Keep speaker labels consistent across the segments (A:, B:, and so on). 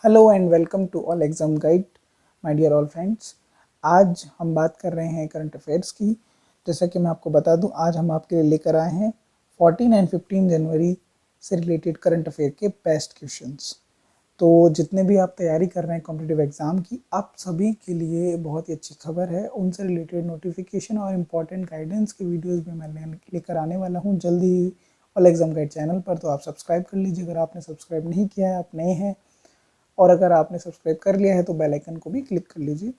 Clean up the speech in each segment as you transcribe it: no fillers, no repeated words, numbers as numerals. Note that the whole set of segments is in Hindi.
A: Hello and welcome to all exam guide my dear all friends. आज हम बात कर रहे हैं करंट अफेयर्स की। जैसा कि मैं आपको बता दूं, आज हम आपके लिए लेकर आए हैं 14 एंड 15 जनवरी से रिलेटेड करंट अफेयर के बेस्ट क्वेश्चंस। तो जितने भी आप तैयारी कर रहे हैं कॉम्पिटिटिव एग्जाम की, आप सभी के लिए बहुत ही अच्छी खबर है। उनसे रिलेटेड नोटिफिकेशन और इम्पॉर्टेंट गाइडेंस की वीडियोज़ भी मैं लेकर आने वाला हूँ जल्दी ही ऑल एग्जाम गाइड चैनल पर। तो आप सब्सक्राइब कर लीजिए अगर आपने सब्सक्राइब नहीं किया है, आप नए हैं। और अगर आपने सब्सक्राइब कर लिया है तो बेल आइकन को भी क्लिक कर लीजिए,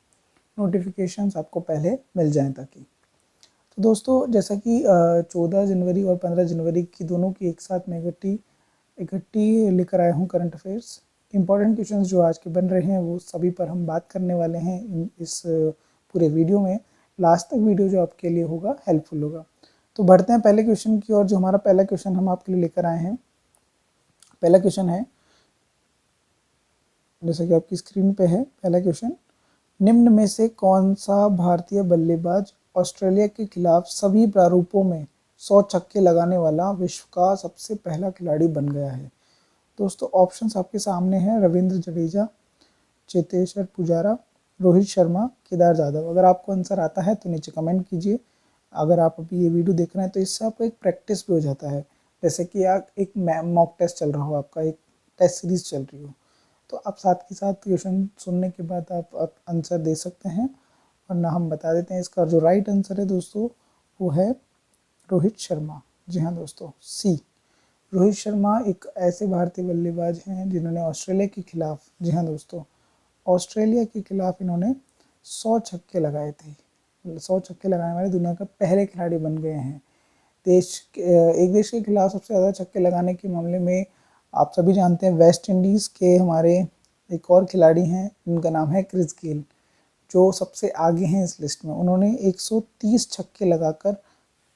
A: नोटिफिकेशंस आपको पहले मिल जाएं ताकि। तो दोस्तों, जैसा कि 14 जनवरी और 15 जनवरी की दोनों की एक साथ में इकट्ठी लेकर आया हूँ करंट अफेयर्स। इंपॉर्टेंट क्वेश्चंस जो आज के बन रहे हैं वो सभी पर हम बात करने वाले हैं इस पूरे वीडियो में। लास्ट तक वीडियो जो आपके लिए होगा हेल्पफुल होगा। तो बढ़ते हैं पहले क्वेश्चन की ओर। जो हमारा पहला क्वेश्चन हम आपके लिए लेकर आए हैं, पहला क्वेश्चन है जैसा कि आपकी स्क्रीन पे है। पहला क्वेश्चन, निम्न में से कौन सा भारतीय बल्लेबाज ऑस्ट्रेलिया के खिलाफ सभी प्रारूपों में 100 छक्के लगाने वाला विश्व का सबसे पहला खिलाड़ी बन गया है? दोस्तों, ऑप्शंस आपके सामने हैं। रविंद्र जडेजा, चेतेश्वर पुजारा, रोहित शर्मा, केदार जाधव। अगर आपको आंसर आता है तो नीचे कमेंट कीजिए। अगर आप अभी ये वीडियो देख रहे हैं तो इससे आपको एक प्रैक्टिस भी हो जाता है, जैसे कि आप एक मॉक टेस्ट चल रहा हो, आपका एक टेस्ट सीरीज चल रही हो। तो आप साथ के साथ क्वेश्चन सुनने के बाद आप आंसर दे सकते हैं, वरना हम बता देते हैं। इसका जो राइट आंसर है दोस्तों वो है रोहित शर्मा। जी हाँ दोस्तों, सी। रोहित शर्मा एक ऐसे भारतीय बल्लेबाज हैं जिन्होंने ऑस्ट्रेलिया के खिलाफ, जी हाँ दोस्तों, ऑस्ट्रेलिया के खिलाफ इन्होंने 100 छक्के लगाए थे। 100 छक्के लगाने वाले दुनिया का पहले खिलाड़ी बन गए हैं। एक देश के खिलाफ सबसे ज़्यादा छक्के लगाने के मामले में आप सभी जानते हैं, वेस्ट इंडीज़ के हमारे एक और खिलाड़ी हैं जिनका नाम है क्रिस गेल, जो सबसे आगे हैं इस लिस्ट में। उन्होंने 130 छक्के लगाकर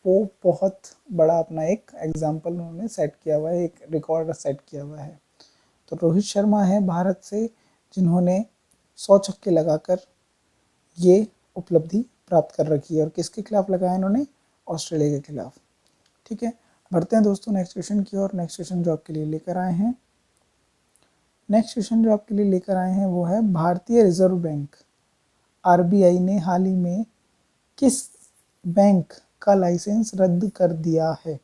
A: वो बहुत बड़ा अपना एक एग्जाम्पल उन्होंने सेट किया हुआ है, एक रिकॉर्ड सेट किया हुआ है। तो रोहित शर्मा है भारत से जिन्होंने 100 छक्के लगाकर ये उपलब्धि प्राप्त कर रखी है। और किसके खिलाफ लगाया इन्होंने? ऑस्ट्रेलिया के खिलाफ। ठीक है, बढ़ते हैं दोस्तों नेक्स्ट क्वेश्चन की ओर। नेक्स्ट क्वेश्चन जो आपके लिए लेकर आए हैं, नेक्स्ट क्वेश्चन जो आपके लिए लेकर आए हैं वो है, भारतीय रिजर्व बैंक आरबीआई ने हाल ही में किस बैंक का लाइसेंस रद्द कर दिया है?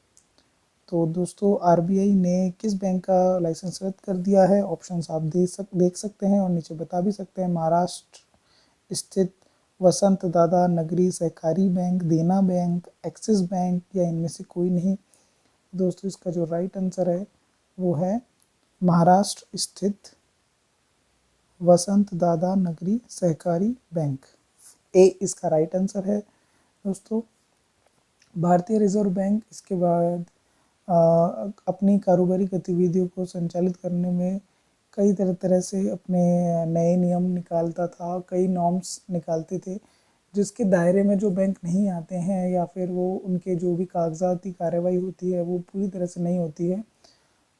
A: तो दोस्तों, आरबीआई ने किस बैंक का लाइसेंस रद्द कर दिया है? ऑप्शंस आप देख सकते हैं और नीचे बता भी सकते हैं। महाराष्ट्र स्थित वसंत दादा नगरी सहकारी बैंक, देना बैंक, एक्सिस बैंक या इनमें से कोई नहीं? दोस्तों, इसका जो राइट आंसर है वो है महाराष्ट्र स्थित वसंत दादा नगरी सहकारी बैंक। ए इसका राइट आंसर है दोस्तों। भारतीय रिजर्व बैंक इसके बाद अपनी कारोबारी गतिविधियों को संचालित करने में कई तरह तरह से अपने नए नियम निकालता था, कई नॉर्म्स निकालते थे, जिसके दायरे में जो बैंक नहीं आते हैं या फिर वो उनके जो भी कागजाती कार्रवाई होती है वो पूरी तरह से नहीं होती है,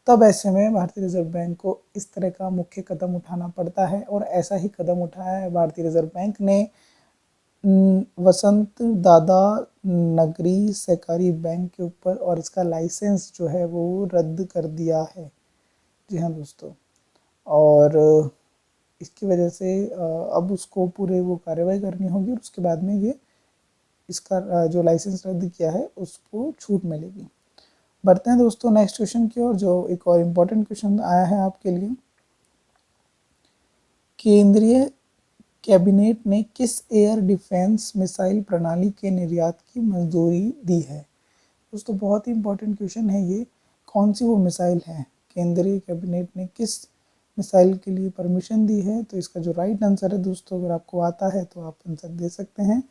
A: तब ऐसे में भारतीय रिजर्व बैंक को इस तरह का मुख्य कदम उठाना पड़ता है। और ऐसा ही कदम उठाया है भारतीय रिजर्व बैंक ने वसंत दादा नगरी सहकारी बैंक के ऊपर, और इसका लाइसेंस जो है वो रद्द कर दिया है। जी हाँ दोस्तों, और इसकी वजह से अब उसको पूरे वो कार्रवाई करनी होगी और उसके बाद में ये इसका जो लाइसेंस रद्द किया है उसको छूट मिलेगी। बढ़ते हैं दोस्तों नेक्स्ट क्वेश्चन की ओर, जो एक और इम्पोर्टेंट क्वेश्चन आया है आपके लिए। केंद्रीय कैबिनेट ने किस एयर डिफेंस मिसाइल प्रणाली के निर्यात की मंजूरी दी है? दोस्तों, बहुत ही इंपॉर्टेंट क्वेश्चन है ये। कौन सी वो मिसाइल है? केंद्रीय कैबिनेट ने किस मिसाइल के लिए परमिशन दी है? तो इसका जो राइट आंसर है दोस्तों, अगर आपको आता है तो आप आंसर दे सकते हैं,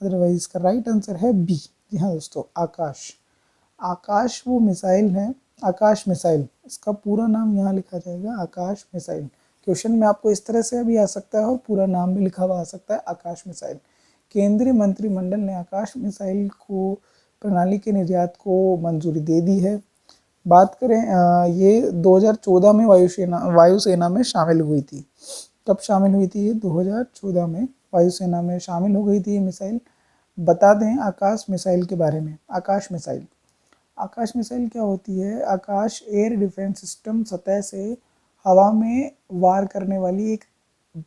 A: अदरवाइज इसका राइट आंसर है बी। जी हाँ दोस्तों, आकाश। आकाश वो मिसाइल है, आकाश मिसाइल इसका पूरा नाम यहाँ लिखा जाएगा, आकाश मिसाइल। क्वेश्चन में आपको इस तरह से भी आ सकता है और पूरा नाम भी लिखा हुआ आ सकता है, आकाश मिसाइल। केंद्रीय मंत्रिमंडल ने आकाश मिसाइल को प्रणाली के निर्यात को मंजूरी दे दी है। बात करें ये 2014 में वायुसेना में शामिल हुई थी। कब शामिल हुई थी ये? 2014 में वायुसेना में शामिल हो गई थी ये मिसाइल। बता दें आकाश मिसाइल के बारे में। आकाश मिसाइल क्या होती है? आकाश एयर डिफेंस सिस्टम सतह से हवा में वार करने वाली एक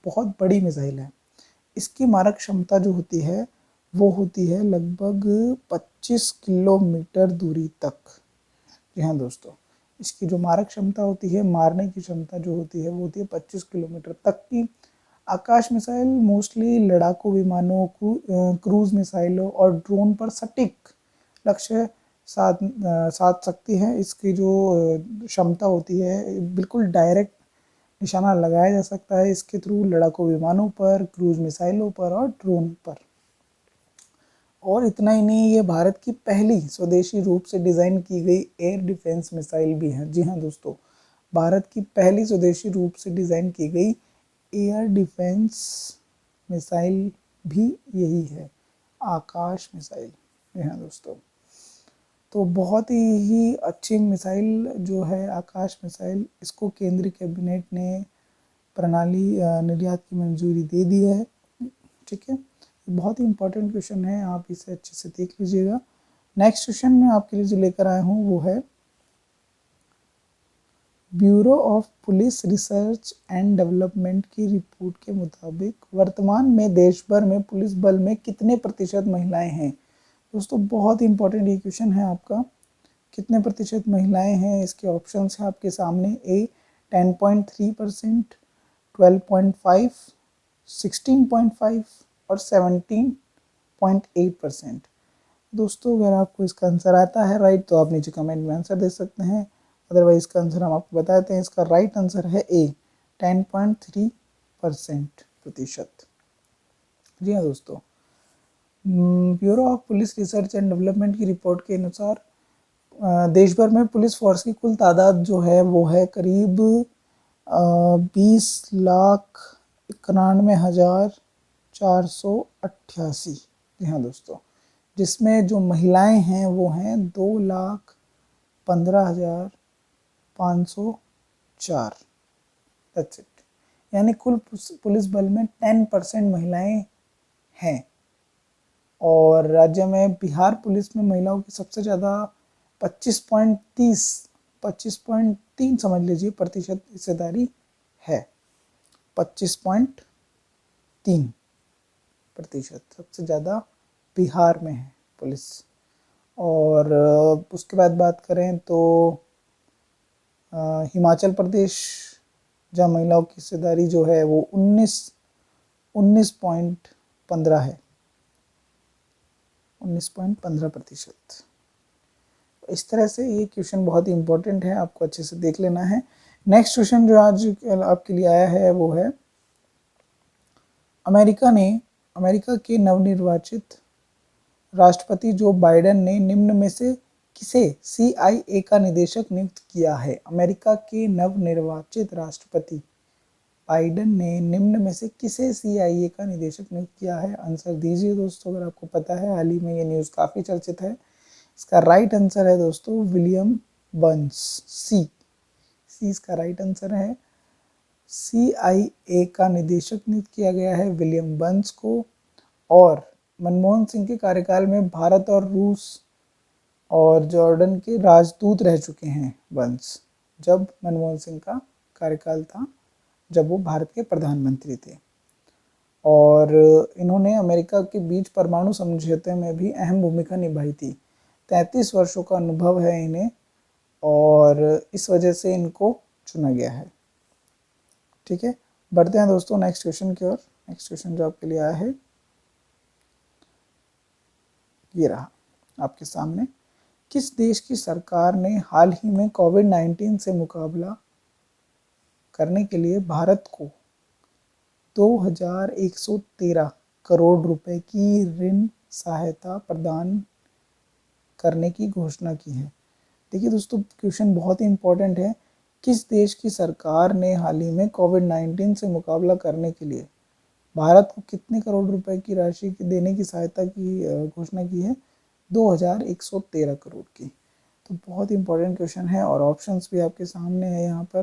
A: बहुत बड़ी मिसाइल है। इसकी मारक क्षमता जो होती है वो होती है लगभग 25 किलोमीटर दूरी तक। जी हाँ दोस्तों, इसकी जो मारक क्षमता होती है, मारने की क्षमता जो होती है वो होती है 25 किलोमीटर तक की। आकाश मिसाइल मोस्टली लड़ाकू विमानों, क्रूज मिसाइलों और ड्रोन पर सटीक लक्ष्य साध सकती है। इसकी जो क्षमता होती है बिल्कुल डायरेक्ट निशाना लगाया जा सकता है इसके थ्रू लड़ाकू विमानों पर, क्रूज मिसाइलों पर और ड्रोन पर। और इतना ही नहीं, ये भारत की पहली स्वदेशी रूप से डिज़ाइन की गई एयर डिफेंस मिसाइल भी है। जी हाँ दोस्तों, भारत की पहली स्वदेशी रूप से डिज़ाइन की गई एयर डिफेंस मिसाइल भी यही है, आकाश मिसाइल। जी हाँ दोस्तों, तो बहुत ही अच्छी मिसाइल जो है आकाश मिसाइल, इसको केंद्रीय कैबिनेट ने प्रणाली निर्यात की मंजूरी दे दी है। ठीक है, बहुत ही इंपॉर्टेंट क्वेश्चन है, आप इसे अच्छे से देख लीजिएगा। नेक्स्ट क्वेश्चन मैं आपके लिए जो लेकर आया हूँ वो है, bureau of police research and development की रिपोर्ट के मुताबिक वर्तमान में देश भर में पुलिस बल में कितने प्रतिशत महिलाएं हैं। दोस्तों बहुत इंपॉर्टेंट ये क्वेश्चन है आपका, कितने प्रतिशत महिलाएं हैं। इसके ऑप्शंस हैं आपके सामने, ए 10.3%, 12.5, 16.5 और 17.8%। दोस्तों अगर आपको इसका आंसर आता है राइट तो आप नीचे कमेंट में आंसर दे सकते हैं, अदरवाइज इसका आंसर हम आपको बताते हैं। इसका राइट आंसर है ए 10.3% प्रतिशत। जी हाँ दोस्तों, bureau of police research and development की रिपोर्ट के अनुसार देश भर में पुलिस फोर्स की कुल तादाद जो है वो है करीब 20,91,488। जी हाँ दोस्तों, जिसमें जो महिलाएं हैं वो हैं 2,15,504। दैट्स इट, यानी कुल पुलिस बल में 10% महिलाएं हैं। और राज्य में बिहार पुलिस में महिलाओं की सबसे ज़्यादा 25.3 समझ लीजिए प्रतिशत हिस्सेदारी है। 25.3% सबसे ज़्यादा बिहार में है पुलिस। और उसके बाद बात करें तो हिमाचल प्रदेश, जहाँ महिलाओं की हिस्सेदारी जो है वो 19.15 है, 19.15%। इस तरह से ये क्वेश्चन बहुत ही इंपॉर्टेंट है, आपको अच्छे से देख लेना है। नेक्स्ट क्वेश्चन जो आज आपके लिए आया है वो है, अमेरिका के नवनिर्वाचित राष्ट्रपति जो बाइडेन ने निम्न में से किसे CIA का निदेशक नियुक्त किया है। अमेरिका के नवनिर्वाचित राष्ट्रपति बाइडेन ने निम्न में से किसे CIA का निदेशक नियुक्त किया है। आंसर दीजिए दोस्तों, अगर आपको पता है, हाल ही में ये न्यूज़ काफ़ी चर्चित है। इसका राइट आंसर है दोस्तों विलियम बंस, सी इसका राइट आंसर है। CIA का निदेशक नियुक्त किया गया है विलियम बंस को। और मनमोहन सिंह के कार्यकाल में भारत और रूस और जॉर्डन के राजदूत रह चुके हैं बंस, जब मनमोहन सिंह का कार्यकाल था, जब वो भारत के प्रधानमंत्री थे। और इन्होंने अमेरिका के बीच परमाणु समझौते में भी अहम भूमिका निभाई थी। 33 वर्षों का अनुभव है इन्हें और इस वजह से इनको चुना गया है। ठीक है, बढ़ते हैं दोस्तों नेक्स्ट क्वेश्चन की ओर। नेक्स्ट क्वेश्चन जो आपके लिए आया है ये रहा आपके सामने, किस देश की सरकार ने हाल ही में कोविड-19 से मुकाबला करने के लिए भारत को 2,113 करोड़ रुपए की ऋण सहायता प्रदान करने की घोषणा की है। देखिए दोस्तों, क्वेश्चन बहुत ही इंपॉर्टेंट है, किस देश की सरकार ने हाल ही में कोविड-19 से मुकाबला करने के लिए भारत को कितने करोड़ रुपए की राशि देने की सहायता की घोषणा की है। 2,113 करोड़ की। तो बहुत इंपॉर्टेंट क्वेश्चन है और ऑप्शंस भी आपके सामने है यहाँ पर।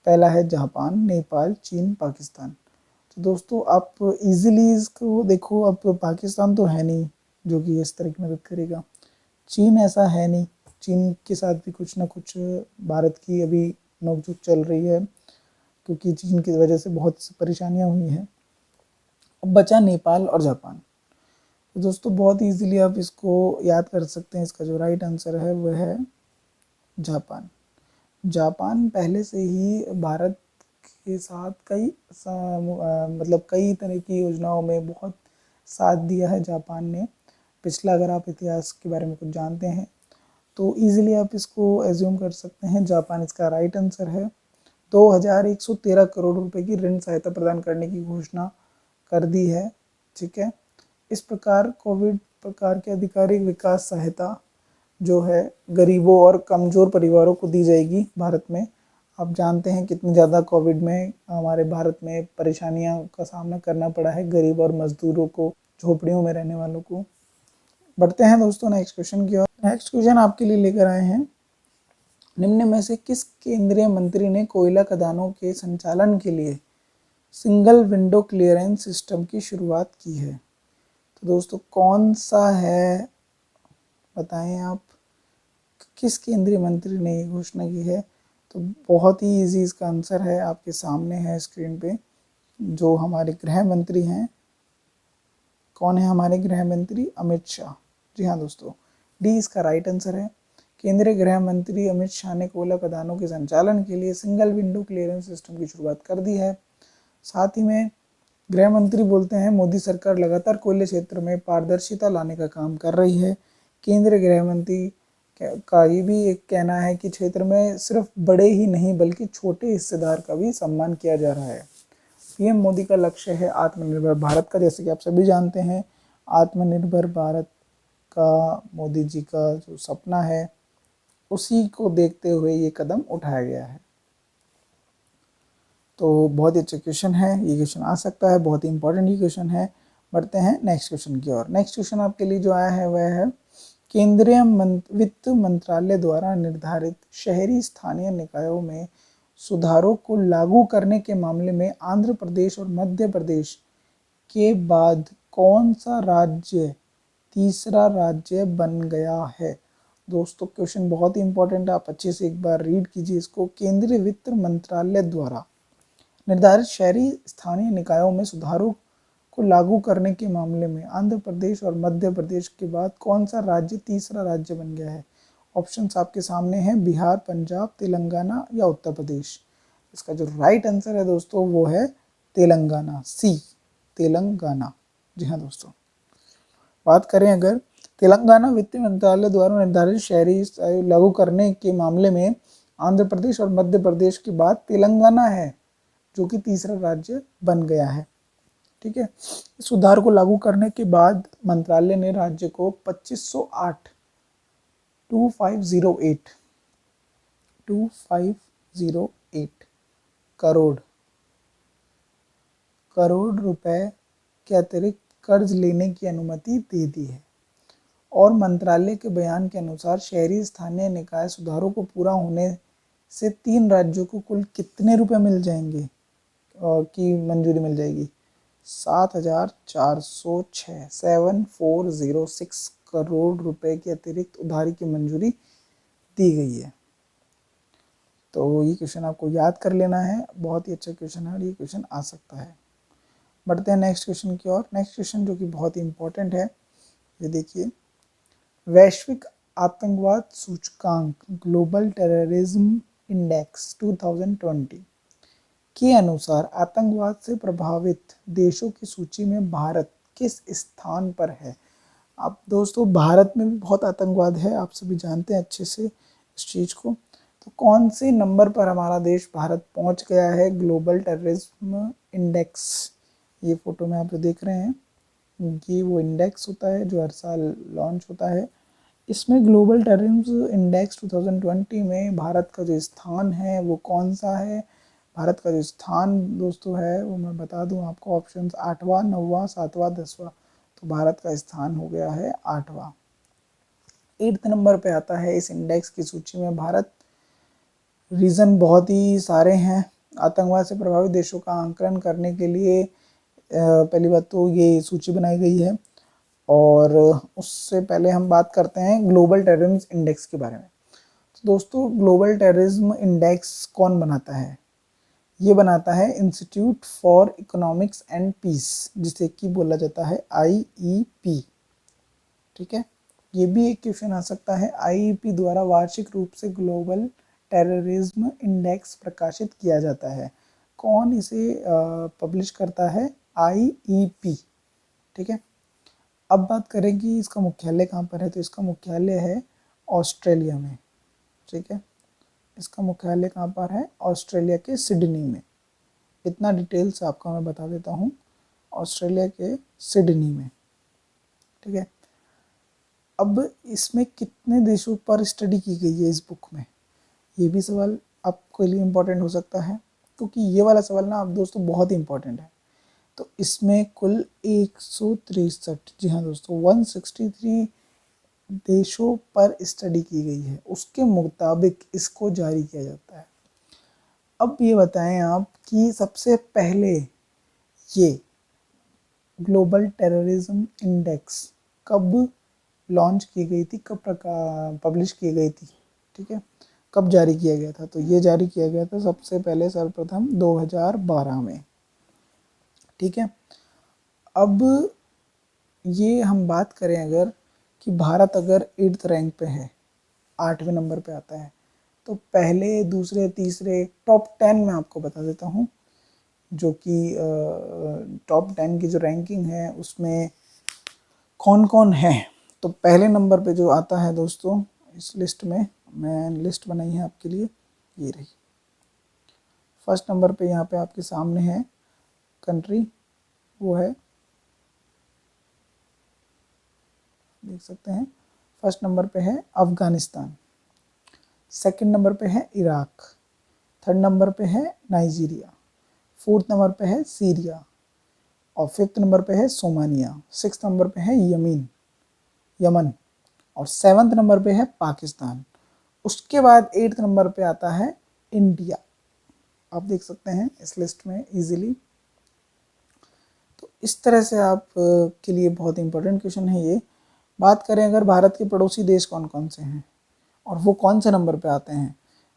A: पहला है जापान, नेपाल, चीन, पाकिस्तान। तो दोस्तों आप इजीली इसको देखो, अब पाकिस्तान तो है नहीं जो कि इस तरह की मदद करेगा, चीन ऐसा है नहीं, चीन के साथ भी कुछ ना कुछ भारत की अभी नोकझोंक चल रही है, क्योंकि चीन की वजह से बहुत सी परेशानियां हुई हैं। अब बचा नेपाल और जापान। तो दोस्तों बहुत इजीली आप इसको याद कर सकते हैं। इसका जो राइट आंसर है वह है जापान। जापान पहले से ही भारत के साथ मतलब कई तरह की योजनाओं में बहुत साथ दिया है जापान ने। पिछला अगर आप इतिहास के बारे में कुछ जानते हैं तो इजीली आप इसको एज्यूम कर सकते हैं, जापान इसका राइट आंसर है। 2113 करोड़ रुपए की ऋण सहायता प्रदान करने की घोषणा कर दी है। ठीक है, इस प्रकार कोविड प्रकार के आधिकारिक विकास सहायता जो है गरीबों और कमज़ोर परिवारों को दी जाएगी भारत में। आप जानते हैं कितनी ज़्यादा कोविड में हमारे भारत में परेशानियों का सामना करना पड़ा है गरीब और मजदूरों को, झोपड़ियों में रहने वालों को। बढ़ते हैं दोस्तों नेक्स्ट क्वेश्चन की ओर। नेक्स्ट क्वेश्चन आपके लिए लेकर आए हैं, निम्न में से किस केंद्रीय मंत्री ने कोयला खदानों के संचालन के लिए सिंगल विंडो क्लियरेंस सिस्टम की शुरुआत की है? तो दोस्तों कौन सा है, बताएं आप, किस केंद्रीय मंत्री ने ये घोषणा की है? तो बहुत ही इजी इसका आंसर है, आपके सामने है स्क्रीन पे। जो हमारे गृह मंत्री हैं, कौन है हमारे गृह मंत्री? अमित शाह। जी हाँ दोस्तों, डी इसका राइट आंसर है। केंद्रीय गृह मंत्री अमित शाह ने कोयला खदानों के संचालन के लिए सिंगल विंडो क्लियरेंस सिस्टम की शुरुआत कर दी है। साथ ही में गृह मंत्री बोलते हैं मोदी सरकार लगातार कोयले क्षेत्र में पारदर्शिता लाने का काम कर रही है। केंद्रीय गृह मंत्री का ये भी एक कहना है कि क्षेत्र में सिर्फ बड़े ही नहीं बल्कि छोटे हिस्सेदार का भी सम्मान किया जा रहा है। पीएम मोदी का लक्ष्य है आत्मनिर्भर भारत का। जैसे कि आप सभी जानते हैं, आत्मनिर्भर भारत का मोदी जी का जो सपना है उसी को देखते हुए ये कदम उठाया गया है। तो बहुत ही अच्छा क्वेश्चन है, ये क्वेश्चन आ सकता है, बहुत ही इंपॉर्टेंट ये क्वेश्चन है। बढ़ते हैं नेक्स्ट क्वेश्चन की ओर। नेक्स्ट क्वेश्चन आपके लिए जो आया है वह है, केंद्रीय वित्त मंत्रालय द्वारा निर्धारित शहरी स्थानीय निकायों में सुधारों को लागू करने के मामले में आंध्र प्रदेश और मध्य प्रदेश के बाद कौन सा राज्य तीसरा राज्य बन गया है? दोस्तों क्वेश्चन बहुत ही इंपॉर्टेंट है, आप अच्छे से एक बार रीड कीजिए इसको। केंद्रीय वित्त मंत्रालय द्वारा निर्धारित शहरी स्थानीय निकायों में सुधारों को लागू करने के मामले में आंध्र प्रदेश और मध्य प्रदेश के बाद कौन सा राज्य तीसरा राज्य बन गया है? ऑप्शंस आपके सामने हैं, बिहार, पंजाब, तेलंगाना या उत्तर प्रदेश। इसका जो राइट आंसर है दोस्तों वो है तेलंगाना, सी तेलंगाना। जी हाँ दोस्तों, बात करें अगर तेलंगाना वित्त मंत्रालय द्वारा निर्धारित शहरी लागू करने के मामले में आंध्र प्रदेश और मध्य प्रदेश के बाद तेलंगाना है जो कि तीसरा राज्य बन गया है। ठीक है, इस सुधार को लागू करने के बाद मंत्रालय ने राज्य को 2508 करोड़ रुपए के अतिरिक्त कर्ज लेने की अनुमति दे दी है। और मंत्रालय के बयान के अनुसार शहरी स्थानीय निकाय सुधारों को पूरा होने से 3 राज्यों को कुल कितने रुपए मिल जाएंगे की मंजूरी मिल जाएगी? 7406 करोड़ रुपए की अतिरिक्त उधारी की मंजूरी दी गई है। तो ये क्वेश्चन आपको याद कर लेना है, बहुत ही अच्छा क्वेश्चन है और ये क्वेश्चन आ सकता है। बढ़ते हैं नेक्स्ट क्वेश्चन की ओर। नेक्स्ट क्वेश्चन जो कि बहुत ही इंपॉर्टेंट है, ये देखिए, वैश्विक आतंकवाद सूचकांक ग्लोबल टेररिज्म इंडेक्स 2020 के अनुसार आतंकवाद से प्रभावित देशों की सूची में भारत किस स्थान पर है? आप दोस्तों भारत में भी बहुत आतंकवाद है, आप सभी जानते हैं अच्छे से इस चीज़ को। तो कौन से नंबर पर हमारा देश भारत पहुंच गया है ग्लोबल टेररिज्म इंडेक्स? ये फोटो में आप जो देख रहे हैं ये वो इंडेक्स होता है जो हर साल लॉन्च होता है। इसमें ग्लोबल टेररिज्म इंडेक्स 2020 में भारत का जो स्थान है वो कौन सा है? भारत का जो स्थान दोस्तों है वो मैं बता दूं आपको, ऑप्शंस 8वां, 9वां, 7वां, 10वां। तो भारत का स्थान हो गया है 8वां। 8th नंबर पे आता है इस इंडेक्स की सूची में भारत। रीज़न बहुत ही सारे हैं। आतंकवाद से प्रभावित देशों का आंकलन करने के लिए पहली बात तो ये सूची बनाई गई है, और उससे पहले हम बात करते हैं ग्लोबल टेररिज्म इंडेक्स के बारे में। तो दोस्तों ग्लोबल टेररिज्म इंडेक्स कौन बनाता है? ये बनाता है institute for economics and peace, जिसे कि बोला जाता है IEP। ठीक है, ये भी एक क्वेश्चन आ सकता है। IEP द्वारा वार्षिक रूप से ग्लोबल टेररिज्म इंडेक्स प्रकाशित किया जाता है। कौन इसे पब्लिश करता है? IEP। ठीक है, अब बात करें कि इसका मुख्यालय कहाँ पर है, तो इसका मुख्यालय है ऑस्ट्रेलिया में। ठीक है, इसका मुख्यालय कहाँ पर है? ऑस्ट्रेलिया के सिडनी में। इतना डिटेल से आपको मैं बता देता हूँ, ऑस्ट्रेलिया के सिडनी में। ठीक है, अब इसमें कितने देशों पर स्टडी की गई है इस बुक में, ये भी सवाल आपके लिए इम्पोर्टेंट हो सकता है, क्योंकि ये वाला सवाल ना आप दोस्तों बहुत ही इम्पोर्टेंट है। तो इसमें कुल 163, जी हाँ दोस्तों, 163 देशों पर स्टडी की गई है, उसके मुताबिक इसको जारी किया जाता है। अब ये बताएं आप कि सबसे पहले ये ग्लोबल टेररिज्म इंडेक्स कब लॉन्च की गई थी, कब पब्लिश की गई थी? ठीक है, कब जारी किया गया था? तो ये जारी किया गया था सबसे पहले सर्वप्रथम 2012 में। ठीक है, अब ये हम बात करें अगर कि भारत अगर 8th रैंक पे है, 8वें नंबर पे आता है, तो पहले दूसरे तीसरे टॉप 10 में आपको बता देता हूँ, जो कि टॉप 10 की जो रैंकिंग है उसमें कौन कौन है। तो पहले नंबर पे जो आता है दोस्तों इस लिस्ट में, मैं लिस्ट बनाई है आपके लिए, ये रही। फर्स्ट नंबर पे यहाँ पे आपके सामने है कंट्री, वो है, देख सकते हैं, फर्स्ट नंबर पे है अफ़गानिस्तान, सेकंड नंबर पे है इराक, थर्ड नंबर पे है नाइजीरिया, फोर्थ नंबर पे है सीरिया, और फिफ्थ नंबर पे है सोमानिया, सिक्स नंबर पे है यमन, और सेवन्थ नंबर पे है पाकिस्तान। उसके बाद 8th नंबर पे आता है इंडिया। आप देख सकते हैं इस लिस्ट में इजीली। तो इस तरह से आप के लिए बहुत इंपॉर्टेंट क्वेश्चन है ये। बात करें अगर भारत के पड़ोसी देश कौन कौन से हैं और वो कौन से नंबर पे आते हैं,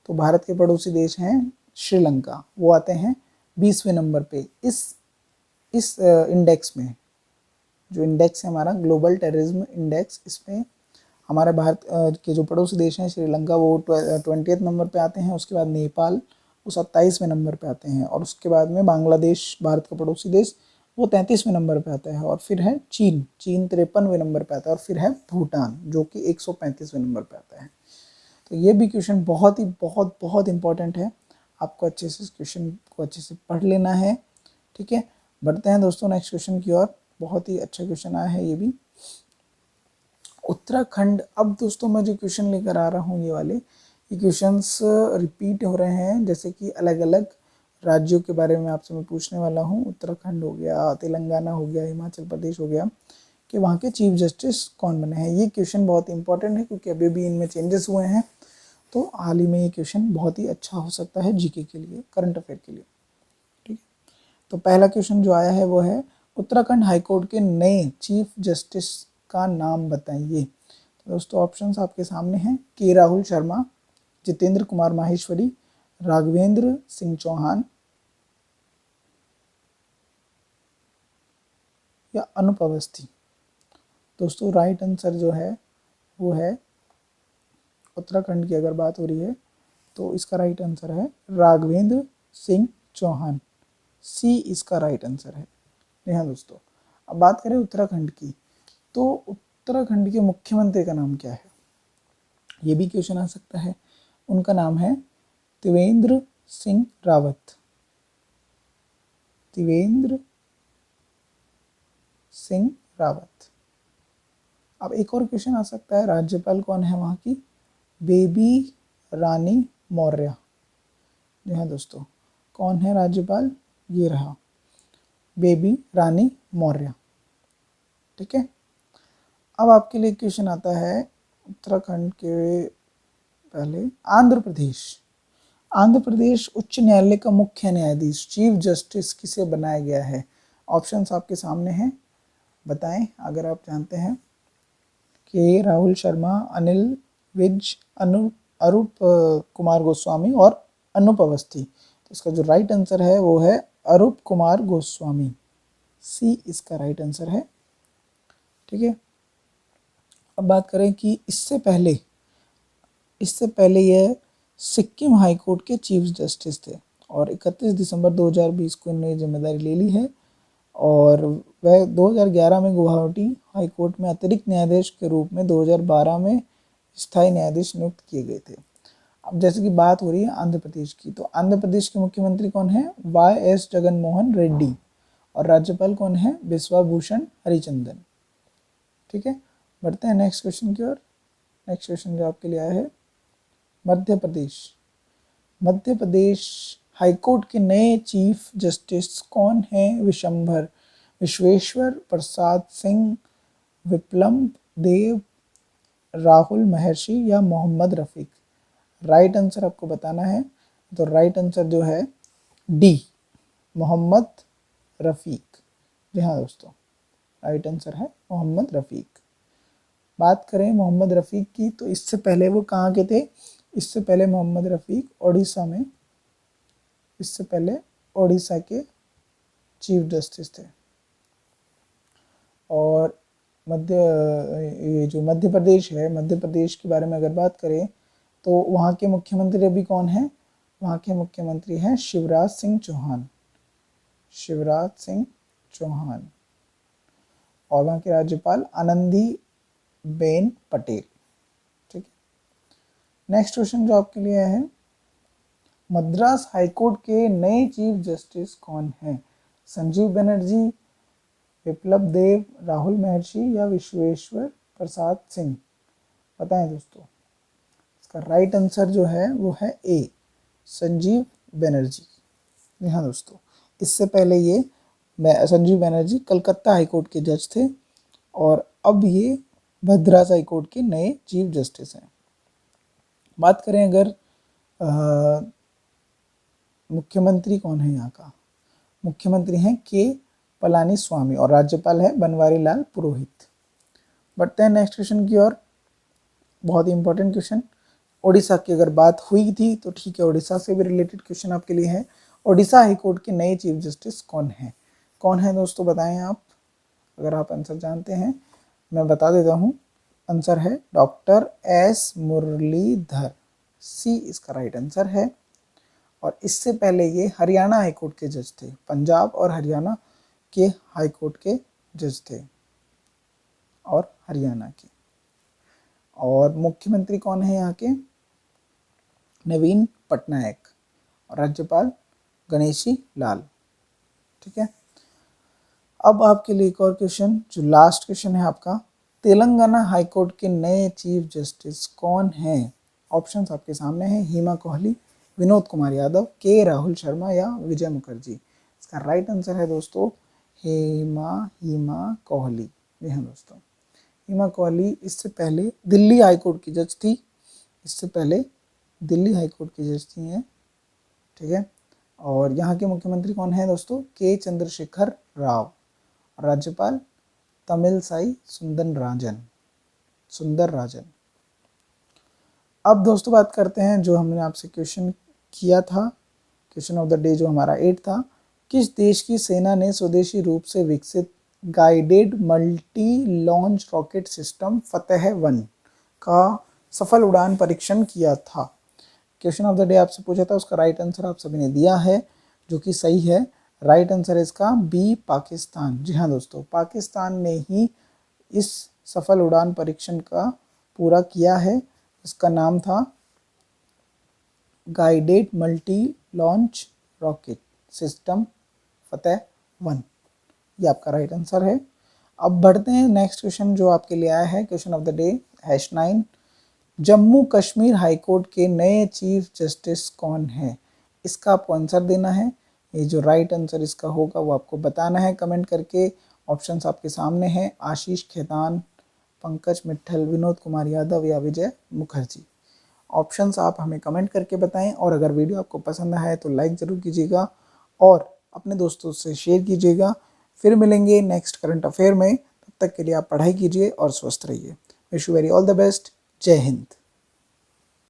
A: तो भारत के पड़ोसी देश हैं श्रीलंका, वो आते हैं 20वें नंबर पे इस इंडेक्स में। जो इंडेक्स है हमारा ग्लोबल टेररिज्म इंडेक्स, इसमें हमारे भारत के जो पड़ोसी देश हैं श्रीलंका, वो 20th नंबर पे आते हैं। उसके बाद नेपाल, वो 27वें नंबर पे आते हैं, और उसके बाद में बांग्लादेश, भारत का पड़ोसी देश, वो 33वें नंबर पे आता है, और फिर है चीन 53वें नंबर पे आता है, और फिर है भूटान जो कि 135वें नंबर पे आता है। तो ये भी क्वेश्चन बहुत ही बहुत इंपॉर्टेंट है, आपको अच्छे से इस क्वेश्चन को अच्छे से पढ़ लेना है। ठीक है, बढ़ते हैं दोस्तों नेक्स्ट क्वेश्चन की ओर। बहुत ही अच्छा क्वेश्चन आया है ये भी, उत्तराखंड। अब दोस्तों मैं जो क्वेश्चन लेकर आ रहा हूँ, ये क्वेश्चंस रिपीट हो रहे हैं, जैसे कि अलग अलग राज्यों के बारे में आपसे मैं पूछने वाला हूँ। उत्तराखंड हो गया, तेलंगाना हो गया, हिमाचल प्रदेश हो गया, कि वहाँ के चीफ जस्टिस कौन बने हैं। ये क्वेश्चन बहुत इंपॉर्टेंट है क्योंकि अभी भी इनमें चेंजेस हुए हैं, तो हाल ही में ये क्वेश्चन बहुत ही अच्छा हो सकता है जीके के लिए, करंट अफेयर के लिए। ठीक है, तो पहला क्वेश्चन जो आया है वो है, उत्तराखंड हाईकोर्ट के नए चीफ जस्टिस का नाम बताइए। तो दोस्तों ऑप्शंस आपके सामने हैं, के राहुल शर्मा, जितेंद्र कुमार माहेश्वरी, राघवेंद्र सिंह चौहान, या अनूप अवस्थी। दोस्तों राइट आंसर जो है वो है, उत्तराखंड की अगर बात हो रही है तो इसका राइट आंसर है राघवेंद्र सिंह चौहान, सी इसका राइट आंसर है। जी हाँ दोस्तों, अब बात करें उत्तराखंड की, तो उत्तराखंड के मुख्यमंत्री का नाम क्या है, ये भी क्वेश्चन आ सकता है। उनका नाम है त्रिवेंद्र सिंह रावत, त्रिवेंद्र सिंह रावत। अब एक और क्वेश्चन आ सकता है, राज्यपाल कौन है वहाँ की, बेबी रानी मौर्य। जी हाँ दोस्तों, कौन है राज्यपाल, ये रहा बेबी रानी मौर्य। ठीक है, अब आपके लिए क्वेश्चन आता है उत्तराखंड के पहले, आंध्र प्रदेश। आंध्र प्रदेश उच्च न्यायालय का मुख्य न्यायाधीश चीफ जस्टिस किसे बनाया गया है। ऑप्शंस आपके सामने हैं, बताएं अगर आप जानते हैं। के राहुल शर्मा, अनिल विज, अरूप कुमार गोस्वामी और अनूप अवस्थी। तो इसका जो राइट आंसर है वो है अरूप कुमार गोस्वामी, सी इसका राइट आंसर है। ठीक है, अब बात करें कि इससे पहले यह सिक्किम हाई कोर्ट के चीफ जस्टिस थे और 31 दिसंबर 2020 को इन्होंने जिम्मेदारी ले ली है और वह 2011 में गुवाहाटी हाई कोर्ट में अतिरिक्त न्यायाधीश के रूप में 2012 में स्थायी न्यायाधीश नियुक्त किए गए थे। अब जैसे कि बात हो रही है आंध्र प्रदेश की, तो आंध्र प्रदेश के मुख्यमंत्री कौन है? YS जगनमोहन रेड्डी और राज्यपाल कौन है? बिश्वा भूषण हरिचंदन। ठीक है, बढ़ते हैं नेक्स्ट क्वेश्चन की ओर। नेक्स्ट क्वेश्चन जो आपके लिए आया है, मध्य प्रदेश हाईकोर्ट के नए चीफ जस्टिस कौन हैं? विश्वेश्वर प्रसाद सिंह, विप्लम्ब देव, राहुल महर्षि या मोहम्मद रफ़ीक। राइट आंसर आपको बताना है, तो राइट आंसर जो है डी, मोहम्मद रफ़ीक। जी हाँ दोस्तों, राइट आंसर है मोहम्मद रफ़ीक। बात करें मोहम्मद रफ़ीक की, तो इससे पहले वो कहाँ के थे? इससे पहले मोहम्मद रफ़ीक ओडिशा के चीफ जस्टिस थे। और ये जो मध्य प्रदेश है, मध्य प्रदेश के बारे में अगर बात करें तो वहाँ के मुख्यमंत्री अभी कौन है? वहाँ के मुख्यमंत्री हैं शिवराज सिंह चौहान और वहाँ के राज्यपाल आनंदीबेन पटेल। ठीक है, नेक्स्ट क्वेश्चन जो आपके लिए है, मद्रास हाईकोर्ट के नए चीफ जस्टिस कौन हैं? संजीव बनर्जी, विप्लव देव, राहुल महर्षि या विश्वेश्वर प्रसाद सिंह। बताएं दोस्तों, इसका राइट आंसर जो है वो है ए, संजीव बनर्जी। जी हाँ दोस्तों, इससे पहले ये संजीव बनर्जी कलकत्ता हाईकोर्ट के जज थे और अब ये मद्रास हाईकोर्ट के नए चीफ जस्टिस हैं। बात करें अगर मुख्यमंत्री कौन है यहाँ का? मुख्यमंत्री हैं के पलानी स्वामी और राज्यपाल है बनवारी लाल पुरोहित। बढ़ते हैं नेक्स्ट क्वेश्चन की ओर, बहुत ही इंपॉर्टेंट क्वेश्चन। ओडिशा की अगर बात हुई थी तो ठीक है, ओडिशा से भी रिलेटेड क्वेश्चन आपके लिए है। ओडिशा हाईकोर्ट के नए चीफ जस्टिस कौन है दोस्तों? बताएं आप, अगर आप आंसर जानते हैं मैं बता देता हूँ। आंसर है डॉक्टर एस मुरलीधर, सी इसका राइट आंसर है। और इससे पहले ये हरियाणा हाईकोर्ट के जज थे, पंजाब और हरियाणा के हाईकोर्ट के जज थे और हरियाणा के। और मुख्यमंत्री कौन है यहाँ के? नवीन पटनायक और राज्यपाल गणेशी लाल। ठीक है, अब आपके लिए एक और क्वेश्चन, जो लास्ट क्वेश्चन है आपका, तेलंगाना हाईकोर्ट के नए चीफ जस्टिस कौन हैं? ऑप्शंस आपके सामने हैं, हेमा कोहली, विनोद कुमार यादव, के राहुल शर्मा या विजय मुखर्जी। इसका राइट आंसर है दोस्तों हेमा कोहली। जी हाँ दोस्तों, हेमा कोहली इससे पहले दिल्ली हाईकोर्ट की जज थी, हैं। ठीक है, और यहाँ के मुख्यमंत्री कौन है दोस्तों? के चंद्रशेखर राव, राज्यपाल तमिलसाई सुंदर राजन। अब दोस्तों बात करते हैं जो हमने आपसे क्वेश्चन किया था, क्वेश्चन ऑफ द डे जो हमारा 8 था। किस देश की सेना ने स्वदेशी रूप से विकसित guided multi launch rocket system फतेह-1 का सफल उड़ान परीक्षण किया था? क्वेश्चन ऑफ द डे आपसे पूछा था, उसका राइट आंसर आप सभी ने दिया है, जो कि सही है। राइट आंसर है इसका बी, पाकिस्तान। जी हाँ दोस्तों, पाकिस्तान ने ही इस सफल उड़ान परीक्षण का पूरा किया है। इसका नाम था guided multi launch rocket system फतेह-1। ये आपका राइट आंसर है। अब बढ़ते हैं नेक्स्ट क्वेश्चन जो आपके लिए आया है, question of the day #9। Jammu Kashmir high court के नए चीफ जस्टिस कौन है? इसका आपको आंसर देना है। ये जो राइट आंसर इसका होगा वो आपको बताना है कमेंट करके। ऑप्शंस आपके सामने हैं, आशीष खेतान, पंकज मित्तल, विनोद कुमार यादव या विजय मुखर्जी। ऑप्शंस आप हमें कमेंट करके बताएं और अगर वीडियो आपको पसंद आया है तो लाइक ज़रूर कीजिएगा और अपने दोस्तों से शेयर कीजिएगा। फिर मिलेंगे नेक्स्ट करंट अफेयर में, तब तक के लिए आप पढ़ाई कीजिए और स्वस्थ रहिए। Wish you very all the best. जय हिंद।